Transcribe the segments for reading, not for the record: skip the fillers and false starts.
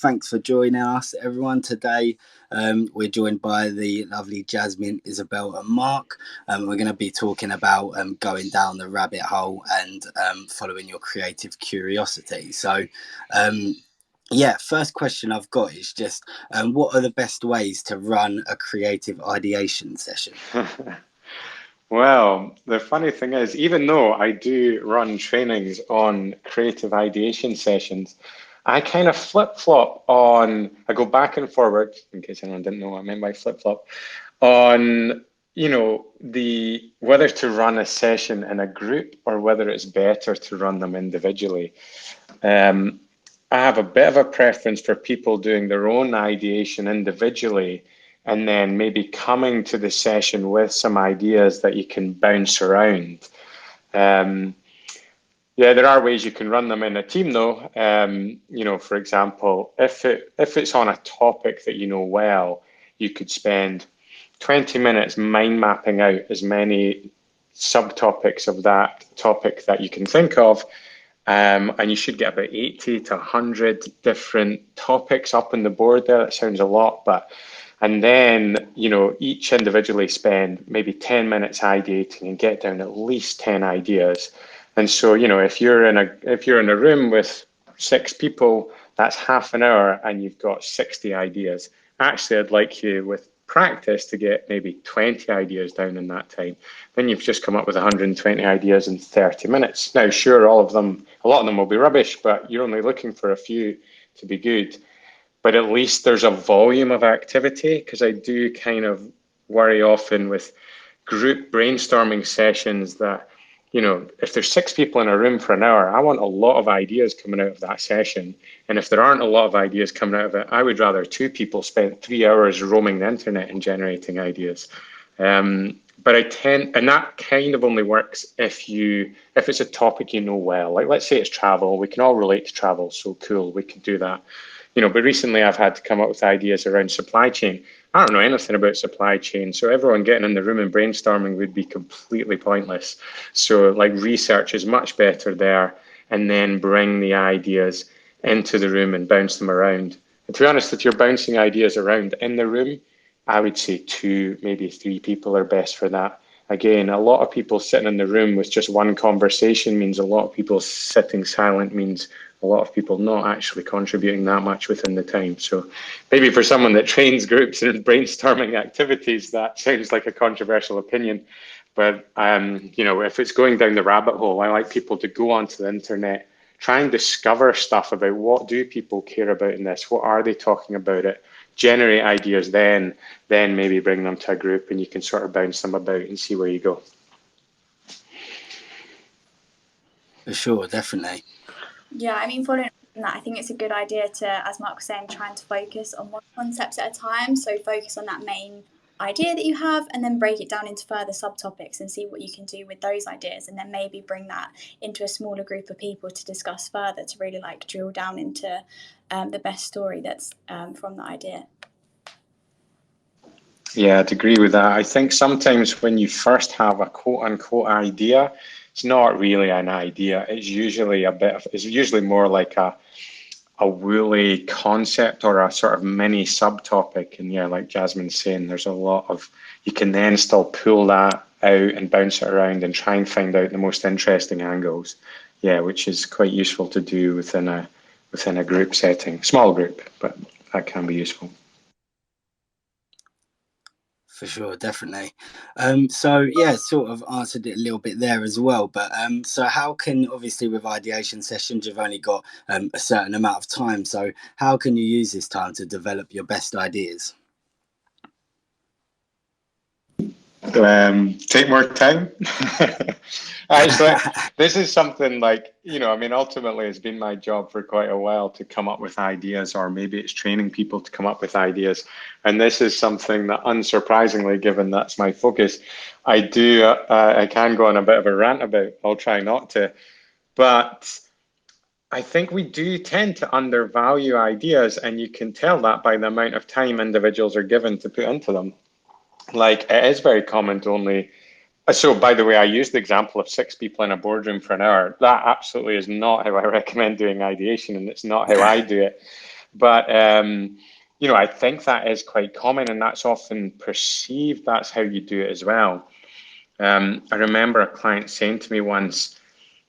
thanks for joining us, everyone. Today, we're joined by the lovely Jasmine, Isobel, and Mark. We're going to be talking about going down the rabbit hole and following your creative curiosity. So, yeah, first question I've got is just what are the best ways to run a creative ideation session? Well, the funny thing is, even though I do run trainings on creative ideation sessions, I kind of flip-flop on, I go back and forward, in case anyone didn't know what I meant by flip-flop, on, the whether to run a session in a group or whether it's better to run them individually. I have a bit of a preference for people doing their own ideation individually and then maybe coming to the session with some ideas that you can bounce around. Yeah, there are ways you can run them in a team though. For example, if it's on a topic that you know well, you could spend 20 minutes mind mapping out as many subtopics of that topic that you can think of. And you should get about 80 to 100 different topics up on the board there. That sounds a lot, and then, each individually spend maybe 10 minutes ideating and get down at least 10 ideas. And so, if you're in a room with 6 people, that's half an hour and you've got 60 ideas. Actually, I'd like you with practice to get maybe 20 ideas down in that time. Then you've just come up with 120 ideas in 30 minutes. Now, sure, a lot of them will be rubbish, but you're only looking for a few to be good. But at least there's a volume of activity, because I do kind of worry often with group brainstorming sessions that, if there's 6 people in a room for an hour, I want a lot of ideas coming out of that session. And if there aren't a lot of ideas coming out of it, I would rather 2 people spend 3 hours roaming the internet and generating ideas. But and that kind of only works if it's a topic you know well. Like, let's say it's travel. We can all relate to travel, so cool, we can do that. But recently I've had to come up with ideas around supply chain. I don't know anything about supply chain, so everyone getting in the room and brainstorming would be completely pointless. So like, research is much better there, and then bring the ideas into the room and bounce them around. And to be honest, if you're bouncing ideas around in the room, I would say 2, maybe 3 people are best for that. Again, a lot of people sitting in the room with just one conversation means a lot of people sitting silent means a lot of people not actually contributing that much within the time. So maybe for someone that trains groups and brainstorming activities, that sounds like a controversial opinion. But, if it's going down the rabbit hole, I like people to go onto the internet, try and discover stuff about what do people care about in this, what are they talking about it, generate ideas, then maybe bring them to a group and you can sort of bounce them about and see where you go. For sure, definitely. Yeah, I mean, following on that, I think it's a good idea to, as Mark was saying, trying to focus on one concept at a time. So focus on that main idea that you have and then break it down into further subtopics and see what you can do with those ideas, and then maybe bring that into a smaller group of people to discuss further, to really like drill down into the best story that's from the idea. Yeah, I'd agree with that. I think sometimes when you first have a quote unquote idea, it's not really an idea. It's usually more like a woolly concept or a sort of mini subtopic. And yeah, like Jasmine's saying, there's a lot of, you can then still pull that out and bounce it around and try and find out the most interesting angles. Yeah, which is quite useful to do within a group setting, small group, but that can be useful. For sure, definitely. So yeah, sort of answered it a little bit there as well. But so how can, obviously with ideation sessions, you've only got a certain amount of time. So how can you use this time to develop your best ideas? Take more time. Actually, this is something like, ultimately it's been my job for quite a while to come up with ideas, or maybe it's training people to come up with ideas. And this is something that, unsurprisingly, given that's my focus, I can go on a bit of a rant about. I'll try not to. But I think we do tend to undervalue ideas, and you can tell that by the amount of time individuals are given to put into them. Like, it is very common to only. So, by the way, I used the example of 6 people in a boardroom for an hour. That absolutely is not how I recommend doing ideation, and it's not how I do it. But I think that is quite common, and that's often perceived. That's how you do it as well. I remember a client saying to me once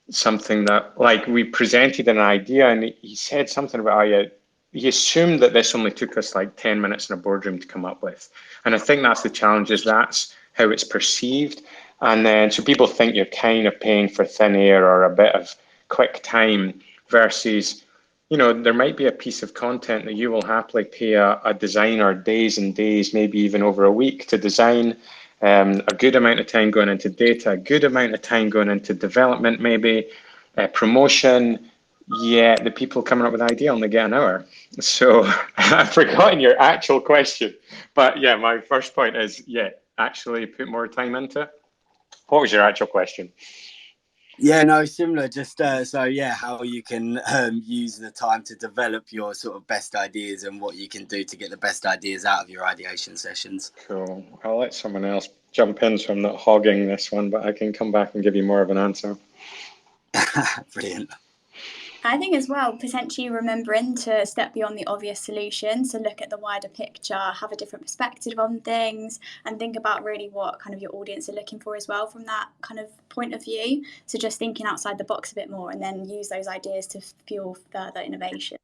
something that, like, we presented an idea, and he said something about he assumed that this only took us like 10 minutes in a boardroom to come up with. And I think that's the challenge, is that's how it's perceived. And then so people think you're kind of paying for thin air or a bit of quick time, versus there might be a piece of content that you will happily pay a designer days and days, maybe even over a week to design, a good amount of time going into data, a good amount of time going into development, maybe promotion. Yeah, the people coming up with the idea only get an hour. So I've forgotten your actual question. But yeah, my first point is, actually put more time into it. What was your actual question? Yeah, no, similar. Just how you can use the time to develop your sort of best ideas and what you can do to get the best ideas out of your ideation sessions. Cool. I'll let someone else jump in, so I'm not hogging this one, but I can come back and give you more of an answer. Brilliant. I think as well, potentially remembering to step beyond the obvious solution, so look at the wider picture, have a different perspective on things, and think about really what kind of your audience are looking for as well from that kind of point of view. So just thinking outside the box a bit more, and then use those ideas to fuel further innovation.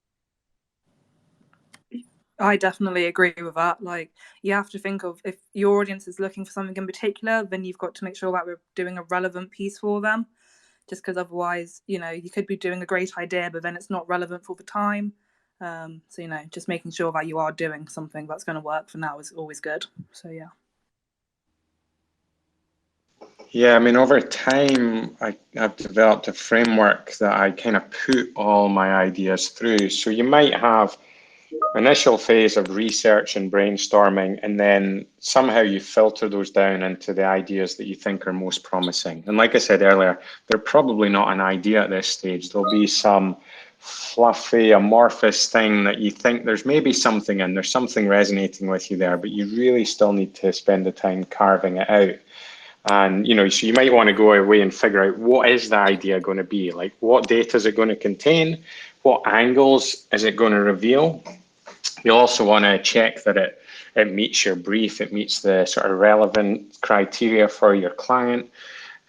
I definitely agree with that. Like, you have to think of, if your audience is looking for something in particular, then you've got to make sure that we're doing a relevant piece for them. Just because otherwise, you could be doing a great idea, but then it's not relevant for the time. So, just making sure that you are doing something that's going to work for now is always good. So, yeah. Yeah, I mean, over time, I've developed a framework that I kind of put all my ideas through. So you might have initial phase of research and brainstorming, and then somehow you filter those down into the ideas that you think are most promising. And like I said earlier, they're probably not an idea at this stage. There'll be some fluffy, amorphous thing that you think there's maybe something in, there's something resonating with you there, but you really still need to spend the time carving it out. And, so you might want to go away and figure out, what is the idea going to be? Like, what data is it going to contain? What angles is it going to reveal? You also want to check that it meets your brief, it meets the sort of relevant criteria for your client.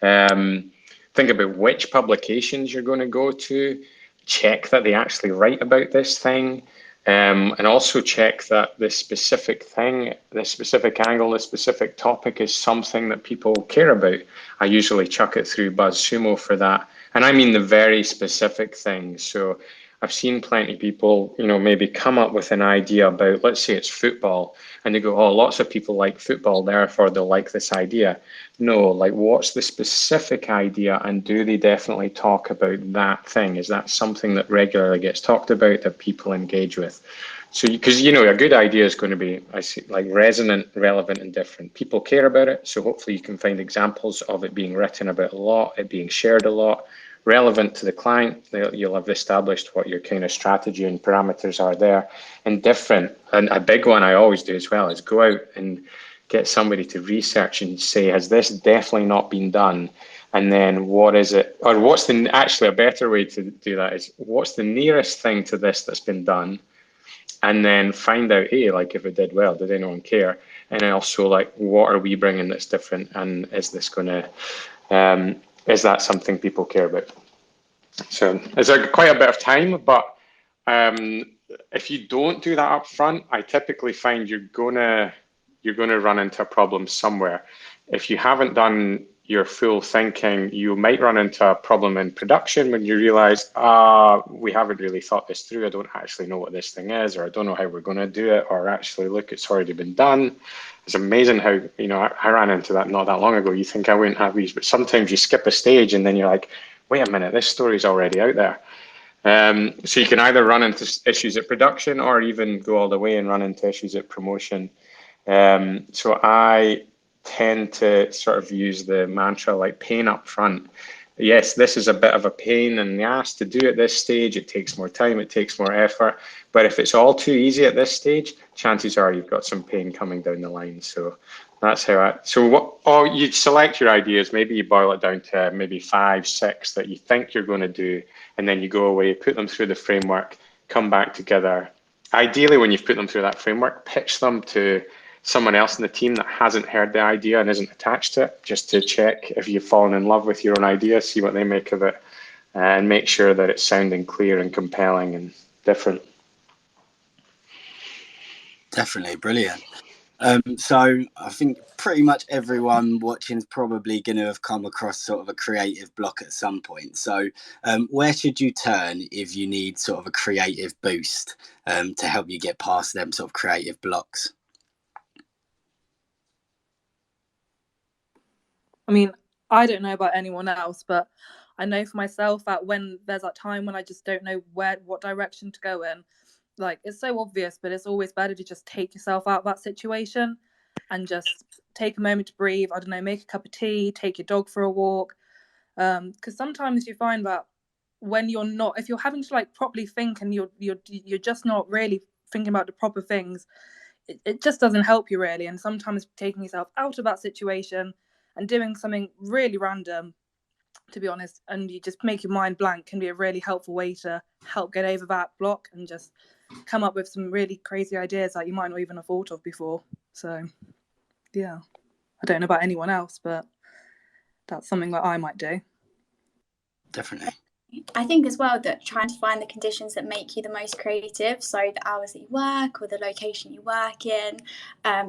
Think about which publications you're going to go to. Check that they actually write about this thing. And also check that this specific thing, this specific angle, this specific topic is something that people care about. I usually chuck it through BuzzSumo for that. And I mean the very specific things. So I've seen plenty of people, maybe come up with an idea about, let's say it's football, and they go, oh, lots of people like football, therefore they'll like this idea. No, like, what's the specific idea, and do they definitely talk about that thing? Is that something that regularly gets talked about, that people engage with? So, because, a good idea is going to be, like, resonant, relevant, and different. People care about it, so hopefully you can find examples of it being written about a lot, it being shared a lot. Relevant to the client, you'll have established what your kind of strategy and parameters are there. And different, and a big one I always do as well, is go out and get somebody to research and say, has this definitely not been done? And then what is it, or what's actually a better way to do that is, what's the nearest thing to this that's been done? And then find out, hey, like, if it did well, did anyone care? And also, like, what are we bringing that's different? And is this going to, is that something people care about? So it's quite a bit of time, but if you don't do that up front, I typically find you're gonna run into a problem somewhere. If you haven't done your full thinking, you might run into a problem in production when you realize, we haven't really thought this through. I don't actually know what this thing is, or I don't know how we're going to do it, or actually, look, it's already been done. It's amazing how, I ran into that not that long ago. You think I wouldn't have these, but sometimes you skip a stage and then you're like, wait a minute, this story's already out there. So you can either run into issues at production, or even go all the way and run into issues at promotion. So I tend to sort of use the mantra, like, pain up front. Yes, this is a bit of a pain in the ass to do at this stage. It takes more time, it takes more effort. But if it's all too easy at this stage, chances are you've got some pain coming down the line. So that's how you select your ideas. Maybe you boil it down to maybe 5, 6 that you think you're going to do, and then you go away, put them through the framework, come back together, ideally, when you've put them through that framework, pitch them to someone else in the team that hasn't heard the idea and isn't attached to it, just to check if you've fallen in love with your own idea, see what they make of it, and make sure that it's sounding clear and compelling and different. Definitely brilliant. So I think pretty much everyone watching is probably going to have come across sort of a creative block at some point. So where should you turn if you need sort of a creative boost to help you get past them sort of creative blocks? I mean, I don't know about anyone else, but I know for myself that when there's that time when I just don't know what direction to go in, like, it's so obvious, but it's always better to just take yourself out of that situation and just take a moment to breathe. I don't know, make a cup of tea, take your dog for a walk. Because sometimes you find that when you're not, if you're having to like properly think and you're just not really thinking about the proper things, it just doesn't help you really. And sometimes taking yourself out of that situation and doing something really random, to be honest, and you just make your mind blank, can be a really helpful way to help get over that block and just come up with some really crazy ideas that you might not even have thought of before. So yeah, I don't know about anyone else, but that's something that I might do. Definitely. I think as well that trying to find the conditions that make you the most creative, so the hours that you work or the location you work in,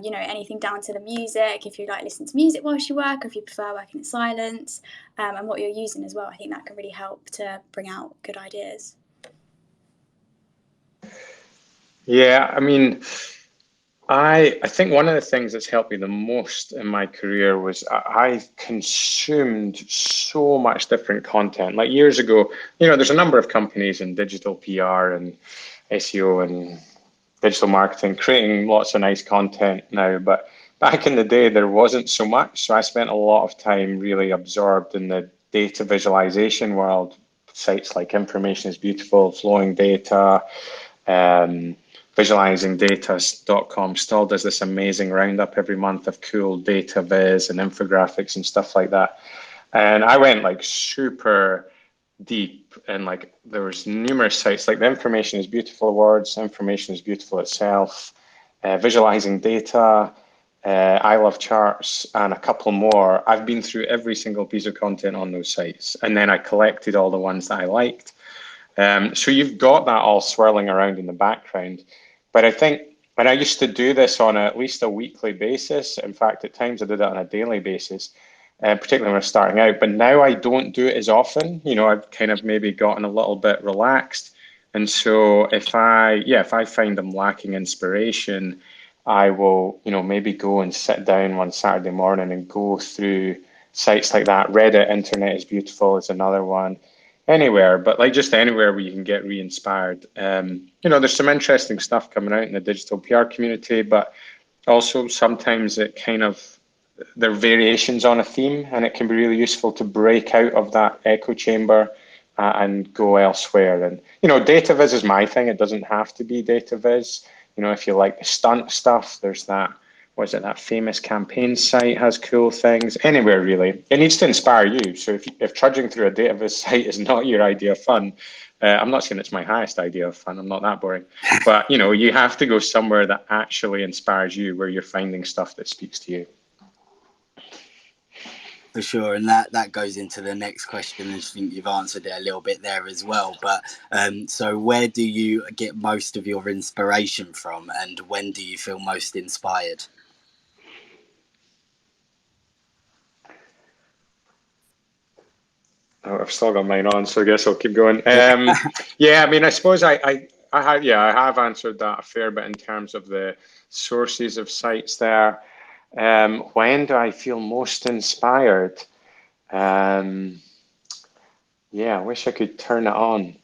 you know, anything down to the music, if you like listen to music whilst you work, or if you prefer working in silence, and what you're using as well. I think that can really help to bring out good ideas. Yeah, I mean, I think one of the things that's helped me the most in my career was I consumed so much different content. Like years ago, you know, there's a number of companies in digital PR and SEO and digital marketing creating lots of nice content now, but back in the day, there wasn't so much. So I spent a lot of time really absorbed in the data visualization world. Sites like Information is Beautiful, Flowing Data, visualizingdata.com still does this amazing roundup every month of cool data viz and infographics and stuff like that. And I went like super deep, and like there was numerous sites like the Information is Beautiful Awards, Information is Beautiful itself, Visualizing Data, I Love Charts, and a couple more. I've been through every single piece of content on those sites, and then I collected all the ones that I liked. So you've got that all swirling around in the background. But I think, and I used to do this on at least a weekly basis. In fact, at times I did it on a daily basis, particularly when I was starting out. But now I don't do it as often. You know, I've kind of maybe gotten a little bit relaxed. And so if I find I'm lacking inspiration, I will, you know, maybe go and sit down one Saturday morning and go through sites like that. Reddit, Internet is Beautiful is another one. Anywhere, but like just anywhere where you can get re-inspired. You know, there's some interesting stuff coming out in the digital PR community, but also sometimes it kind of, there are variations on a theme, and it can be really useful to break out of that echo chamber and go elsewhere. And, you know, data viz is my thing. It doesn't have to be data viz. You know, if you like the stunt stuff, there's that, what is it, that famous campaign site has cool things. Anywhere really, it needs to inspire you. So if trudging through a data viz site is not your idea of fun, I'm not saying it's my highest idea of fun, I'm not that boring, but you know, you have to go somewhere that actually inspires you, where you're finding stuff that speaks to you. For sure, and that goes into the next question. I think you've answered it a little bit there as well. But so where do you get most of your inspiration from, and when do you feel most inspired? Oh, I've still got mine on, so I guess I'll keep going. Yeah, I mean, I suppose I have answered that a fair bit in terms of the sources of sites there. When do I feel most inspired? Yeah, I wish I could turn it on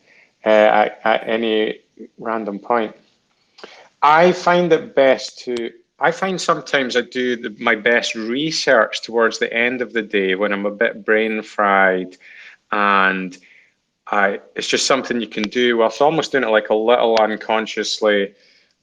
at any random point. I find sometimes I do my best research towards the end of the day when I'm a bit brain fried, and it's just something you can do whilst almost doing it like a little unconsciously,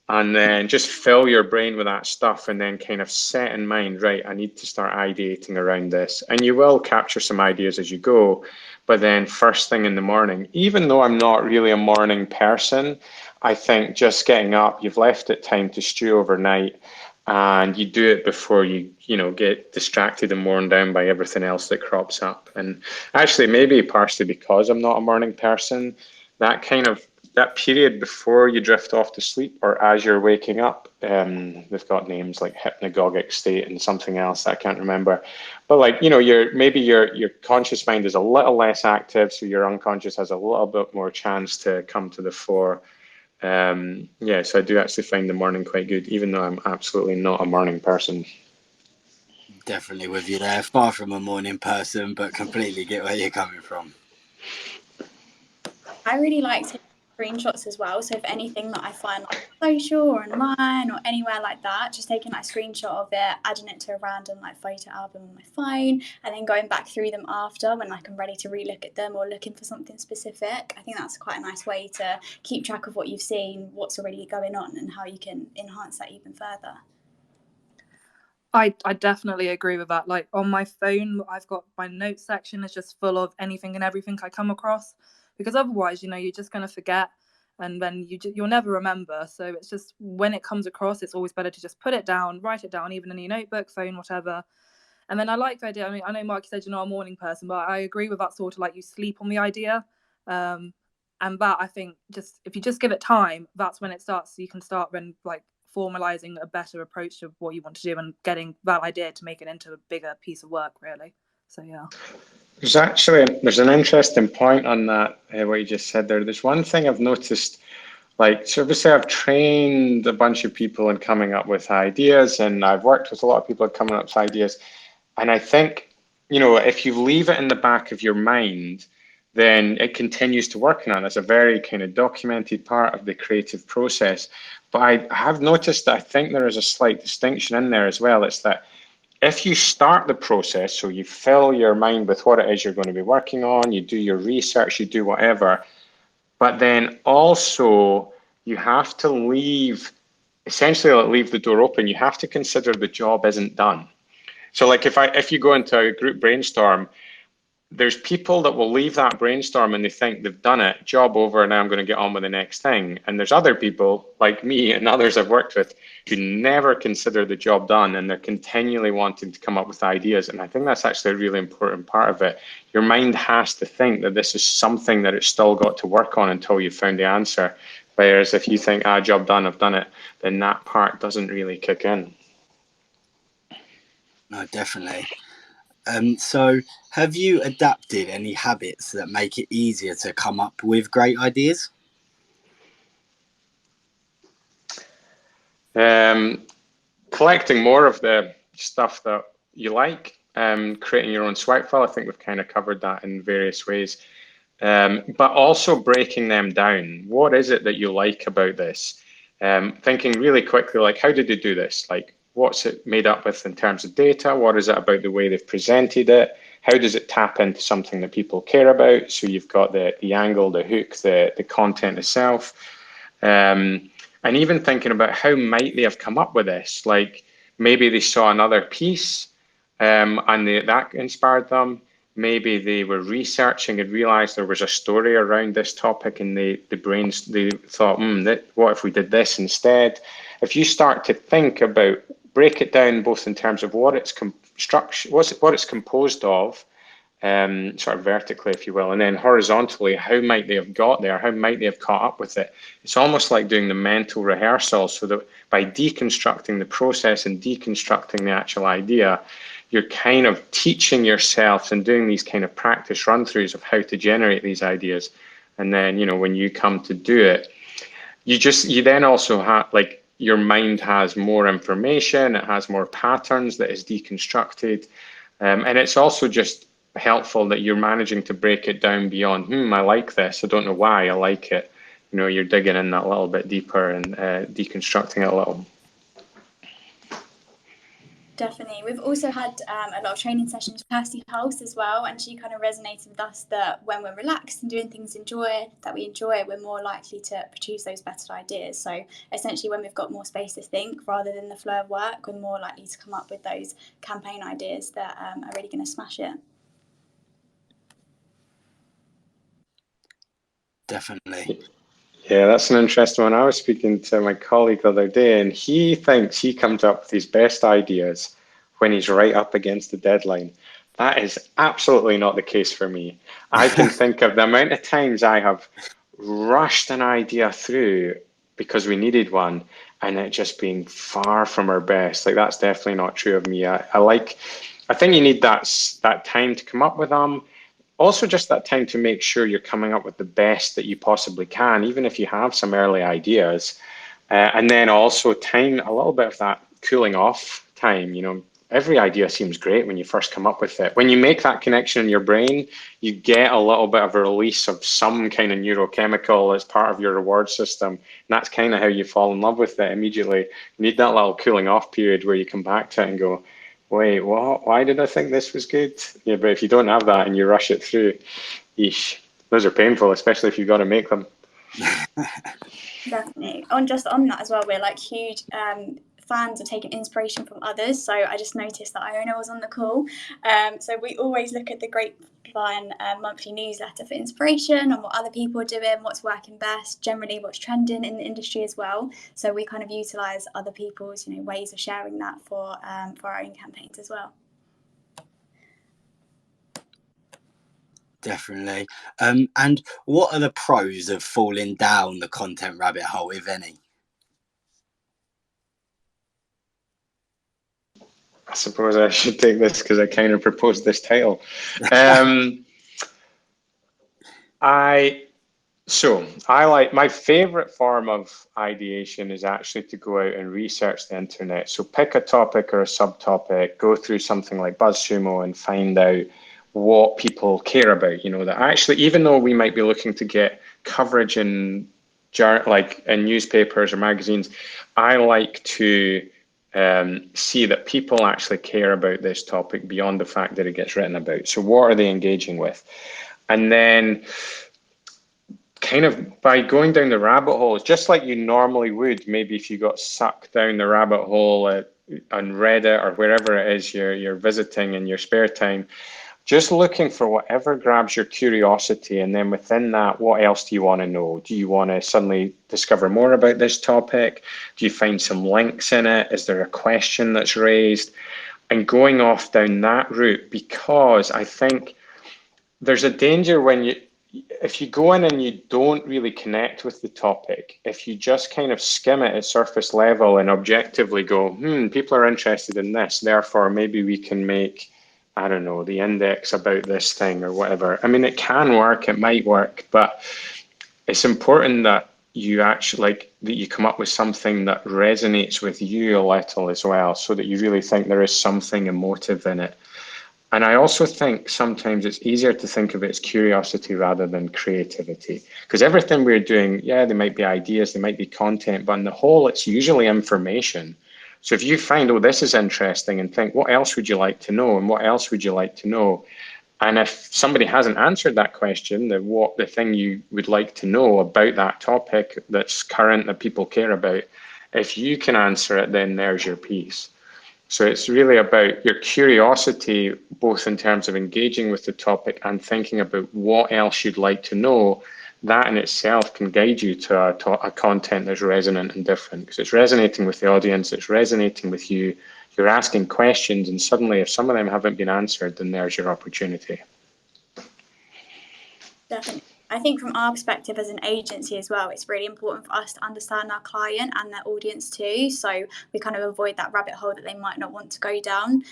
and then just fill your brain with that stuff, and then kind of set in mind, right, I need to start ideating around this. And you will capture some ideas as you go, But then first thing in the morning, even though I'm not really a morning person, I think just getting up, you've left it time to stew overnight, and you do it before you get distracted and worn down by everything else that crops up. And actually, maybe partially because I'm not a morning person, that period before you drift off to sleep or as you're waking up, they've got names like hypnagogic state and something else I can't remember. But like, your conscious mind is a little less active, so your unconscious has a little bit more chance to come to the fore. So I do actually find the morning quite good, even though I'm absolutely not a morning person. Definitely with you there. Far from a morning person, but completely get where you're coming from. I really like taking screenshots as well. So if anything that I find like social or online or anywhere like that, just taking like a screenshot of it, adding it to a random like photo album on my phone, and then going back through them after when like I'm ready to relook at them or looking for something specific. I think that's quite a nice way to keep track of what you've seen, what's already going on, and how you can enhance that even further. I definitely agree with that. Like on my phone, I've got my notes section is just full of anything and everything I come across, because otherwise, you're just going to forget, and then you'll never remember. So it's just when it comes across, it's always better to just put it down, write it down, even in your notebook, phone, whatever. And then I like the idea. I mean, I know Mark said you're not a morning person, but I agree with that sort of like you sleep on the idea. And that I think just if you just give it time, that's when it starts. You can start then like formalizing a better approach of what you want to do and getting that idea to make it into a bigger piece of work, really. So yeah. There's an interesting point on that, what you just said there. There's one thing I've noticed, so obviously I've trained a bunch of people in coming up with ideas, and I've worked with a lot of people coming up with ideas. And I think, if you leave it in the back of your mind, then it continues to work on it. It's a very kind of documented part of the creative process. But I have noticed that I think there is a slight distinction in there as well. It's that if you start the process, so you fill your mind with what it is you're going to be working on, you do your research, you do whatever, but then also you have to leave the door open. You have to consider the job isn't done. So like if you go into a group brainstorm, there's people that will leave that brainstorm and they think they've done it, job over, now I'm going to get on with the next thing. And there's other people like me and others I've worked with who never consider the job done, and they're continually wanting to come up with ideas. And I think that's actually a really important part of it. Your mind has to think that this is something that it's still got to work on until you've found the answer. Whereas if you think, job done, I've done it, then that part doesn't really kick in. No, definitely. So have you adapted any habits that make it easier to come up with great ideas? Collecting more of the stuff that you like, creating your own swipe file. I think we've kind of covered that in various ways. But also breaking them down. What is it that you like about this? Thinking really quickly, like, how did they do this? Like, what's it made up with in terms of data? What is it about the way they've presented it? How does it tap into something that people care about? So you've got the angle, the hook, the content itself. And even thinking about how might they have come up with this? Like maybe they saw another piece and that inspired them. Maybe they were researching and realized there was a story around this topic, and they thought, what if we did this instead? If you start to think about, break it down both in terms of what it's what it's composed of, sort of vertically, if you will, and then horizontally, how might they have got there? How might they have caught up with it? It's almost like doing the mental rehearsal, so that by deconstructing the process and deconstructing the actual idea, you're kind of teaching yourself and doing these kind of practice run-throughs of how to generate these ideas. And then, when you come to do it, you then also have, like, your mind has more information, it has more patterns that is deconstructed. And it's also just helpful that you're managing to break it down beyond, I like this, I don't know why I like it. You're digging in that a little bit deeper and deconstructing it a little. Definitely. We've also had a lot of training sessions with Kirsty Hulse as well, and she kind of resonated with us that when we're relaxed and doing things we enjoy, we're more likely to produce those better ideas. So essentially, when we've got more space to think rather than the flow of work, we're more likely to come up with those campaign ideas that are really going to smash it. Definitely. Yeah, that's an interesting one. I was speaking to my colleague the other day, and he thinks he comes up with his best ideas when he's right up against the deadline. That is absolutely not the case for me. I can think of the amount of times I have rushed an idea through because we needed one, and it just being far from our best. Like, that's definitely not true of me. I think you need that time to come up with them. Also, just that time to make sure you're coming up with the best that you possibly can, even if you have some early ideas. And then also time, a little bit of that cooling off time. Every idea seems great when you first come up with it. When you make that connection in your brain, you get a little bit of a release of some kind of neurochemical as part of your reward system. And that's kind of how you fall in love with it immediately. You need that little cooling off period where you come back to it and go, wait, what? Why did I think this was good? Yeah, but if you don't have that and you rush it through, eesh, those are painful, especially if you've got to make them. Definitely. On that as well, we're like huge fans of taking inspiration from others. So I just noticed that Iona was on the call. So we always look at the Grapevine monthly newsletter for inspiration on what other people are doing, what's working best, generally what's trending in the industry as well. So we kind of utilize other people's ways of sharing that for our own campaigns as well. Definitely. And what are the pros of falling down the content rabbit hole, if any? I suppose I should take this because I kind of proposed this title. I like, my favorite form of ideation is actually to go out and research the internet. So pick a topic or a subtopic, go through something like BuzzSumo and find out what people care about. That actually, even though we might be looking to get coverage in newspapers or magazines, I like to see that people actually care about this topic beyond the fact that it gets written about. So what are they engaging with? And then kind of by going down the rabbit hole, just like you normally would, maybe if you got sucked down the rabbit hole on Reddit or wherever it is you're visiting in your spare time, just looking for whatever grabs your curiosity, and then within that, what else do you want to know? Do you want to suddenly discover more about this topic? Do you find some links in it? Is there a question that's raised? And going off down that route, because I think there's a danger if you go in and you don't really connect with the topic, if you just kind of skim it at surface level and objectively go, people are interested in this, therefore maybe we can make, I don't know, the index about this thing or whatever. I mean, it can work, it might work, but it's important that you actually that you come up with something that resonates with you a little as well, so that you really think there is something emotive in it. And I also think sometimes it's easier to think of it as curiosity rather than creativity, because everything we're doing, yeah, there might be ideas, there might be content, but on the whole, it's usually information. So if you find, oh, this is interesting, and think, what else would you like to know? And what else would you like to know? And if somebody hasn't answered that question, the thing you would like to know about that topic that's current, that people care about, if you can answer it, then there's your piece. So it's really about your curiosity, both in terms of engaging with the topic and thinking about what else you'd like to know. That in itself can guide you to a content that's resonant and different, because it's resonating with the audience, it's resonating with you. You're asking questions, and suddenly if some of them haven't been answered, then there's your opportunity. Definitely. I think from our perspective as an agency as well, it's really important for us to understand our client and their audience too. So we kind of avoid that rabbit hole that they might not want to go down.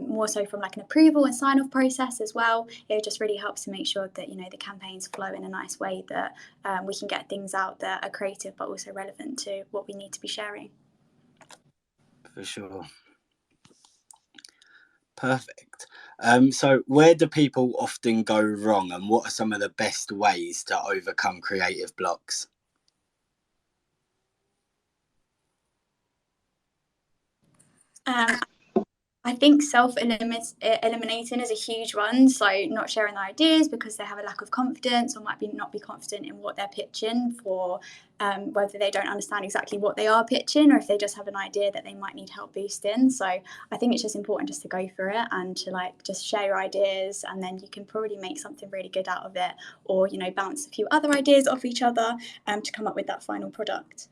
More so from like an approval and sign off process as well. It just really helps to make sure that the campaigns flow in a nice way, that we can get things out that are creative but also relevant to what we need to be sharing. For sure. Perfect. So where do people often go wrong, and what are some of the best ways to overcome creative blocks? I think self-eliminating is a huge one. So not sharing their ideas because they have a lack of confidence, or might not be confident in what they're pitching for, whether they don't understand exactly what they are pitching, or if they just have an idea that they might need help boosting. So I think it's just important just to go for it and to just share your ideas, and then you can probably make something really good out of it, or bounce a few other ideas off each other to come up with that final product.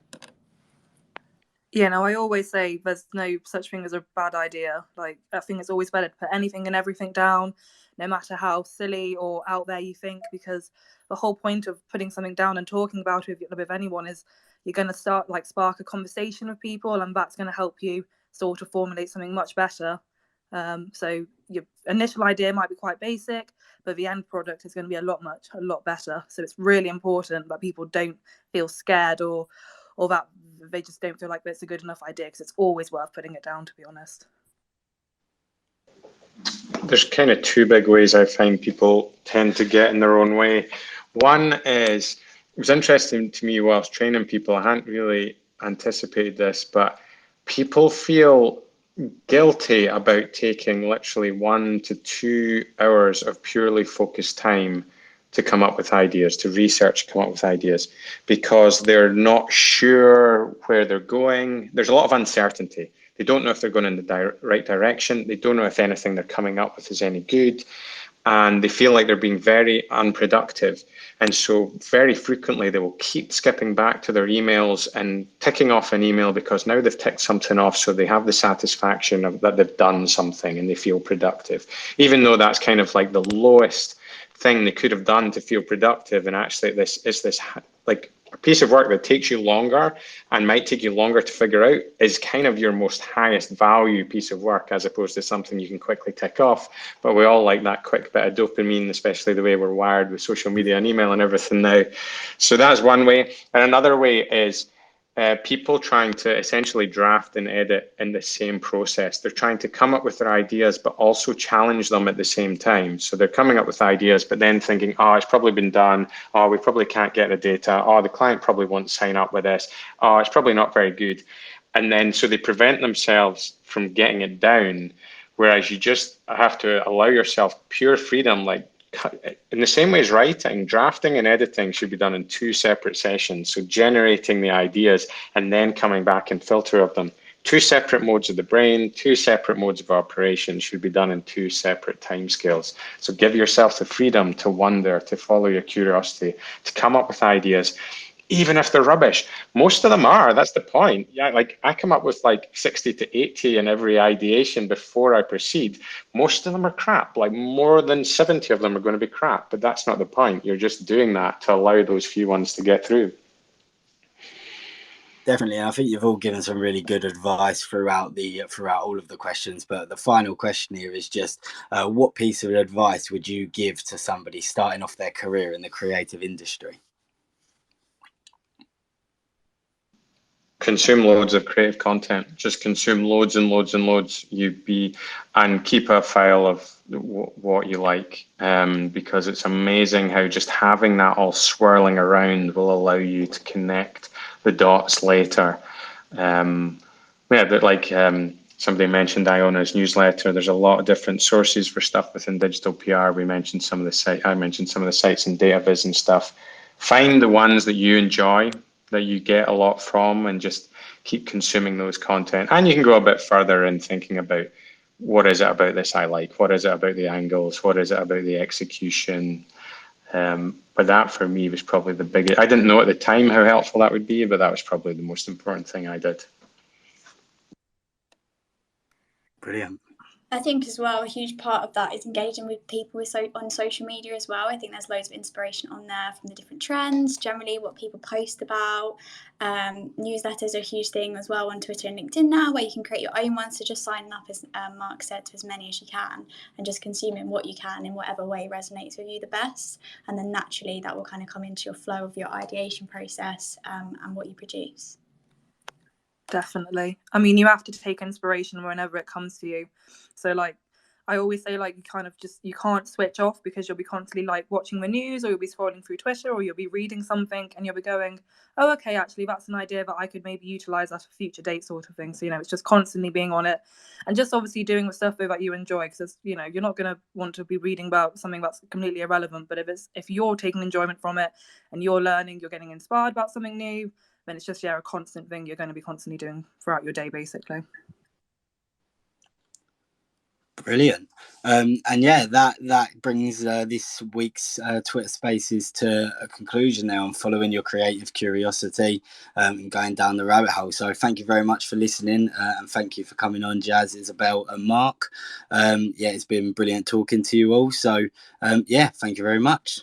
Yeah, no, I always say there's no such thing as a bad idea. I think it's always better to put anything and everything down, no matter how silly or out there you think, because the whole point of putting something down and talking about it with anyone is you're going to start spark a conversation with people, and that's going to help you sort of formulate something much better. So your initial idea might be quite basic, but the end product is going to be a lot better. So it's really important that people don't feel scared or that they just don't feel like it's a good enough idea, because it's always worth putting it down, to be honest. There's kind of two big ways I find people tend to get in their own way. One is, it was interesting to me whilst training people, I hadn't really anticipated this, but people feel guilty about taking literally 1 to 2 hours of purely focused time to come up with ideas, to research, come up with ideas, because they're not sure where they're going. There's a lot of uncertainty. They don't know if they're going in the right direction. They don't know if anything they're coming up with is any good. And they feel like they're being very unproductive. And so very frequently they will keep skipping back to their emails and ticking off an email because now they've ticked something off, so they have the satisfaction of that they've done something and they feel productive, even though that's kind of like the lowest thing they could have done to feel productive. And actually this is this a piece of work that takes you longer and might take you longer to figure out is kind of your most highest value piece of work, as opposed to something you can quickly tick off. But we all like that quick bit of dopamine, especially the way we're wired with social media and email and everything now. So that's one way. And another way is people trying to essentially draft and edit in the same process. They're trying to come up with their ideas, but also challenge them at the same time. So they're coming up with ideas, but then thinking, oh, it's probably been done. Oh, we probably can't get the data. Oh, the client probably won't sign up with this. Oh, it's probably not very good. And then so they prevent themselves from getting it down. Whereas you just have to allow yourself pure freedom, in the same way as writing, drafting and editing should be done in 2 separate sessions. So generating the ideas and then coming back and filter of them. 2 separate modes of the brain, 2 separate modes of operation should be done in 2 separate timescales. So give yourself the freedom to wonder, to follow your curiosity, to come up with ideas. Even if they're rubbish, most of them are. That's the point. Yeah, I come up with 60 to 80 in every ideation before I proceed. Most of them are crap. More than 70 of them are going to be crap, but that's not the point. You're just doing that to allow those few ones to get through. Definitely, and I think you've all given some really good advice throughout all of the questions. But the final question here is just, what piece of advice would you give to somebody starting off their career in the creative industry? Consume loads of creative content. Just consume loads and loads and loads. And keep a file of what you like, because it's amazing how just having that all swirling around will allow you to connect the dots later. Somebody mentioned Iona's newsletter. There's a lot of different sources for stuff within digital PR. I mentioned some of the sites in DataViz and stuff. Find the ones that you enjoy, that you get a lot from, and just keep consuming those content. And you can go a bit further in thinking about, what is it about this I like? What is it about the angles? What is it about the execution? But that for me was probably the biggest. I didn't know at the time how helpful that would be, but that was probably the most important thing I did. Brilliant. I think as well, a huge part of that is engaging with people on social media as well. I think there's loads of inspiration on there from the different trends, generally what people post about. Newsletters are a huge thing as well on Twitter and LinkedIn now, where you can create your own ones. So just signing up, as Mark said, to as many as you can, and just consuming what you can in whatever way resonates with you the best. And then naturally that will kind of come into your flow of your ideation process and what you produce. Definitely. I mean, you have to take inspiration whenever it comes to you. So I always say, like, you can't switch off, because you'll be constantly like watching the news, or you'll be scrolling through Twitter, or you'll be reading something and you'll be going, oh, okay, actually that's an idea that I could maybe utilize at a future date, sort of thing. So, you know, it's just constantly being on it, and just obviously doing the stuff that you enjoy, because, you know, you're not going to want to be reading about something that's completely irrelevant. But if you're taking enjoyment from it and you're learning, you're getting inspired about something new, then it's just, a constant thing you're going to be constantly doing throughout your day, basically. Brilliant. And yeah, that brings this week's Twitter Spaces to a conclusion now, on following your creative curiosity and going down the rabbit hole. So thank you very much for listening, and thank you for coming on, Jazz, Isobel and Mark. Yeah, it's been brilliant talking to you all. So yeah, thank you very much.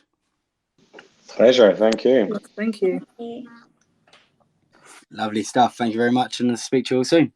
Pleasure. Thank you. Thank you. Thank you. Lovely stuff. Thank you very much, and I'll speak to you all soon.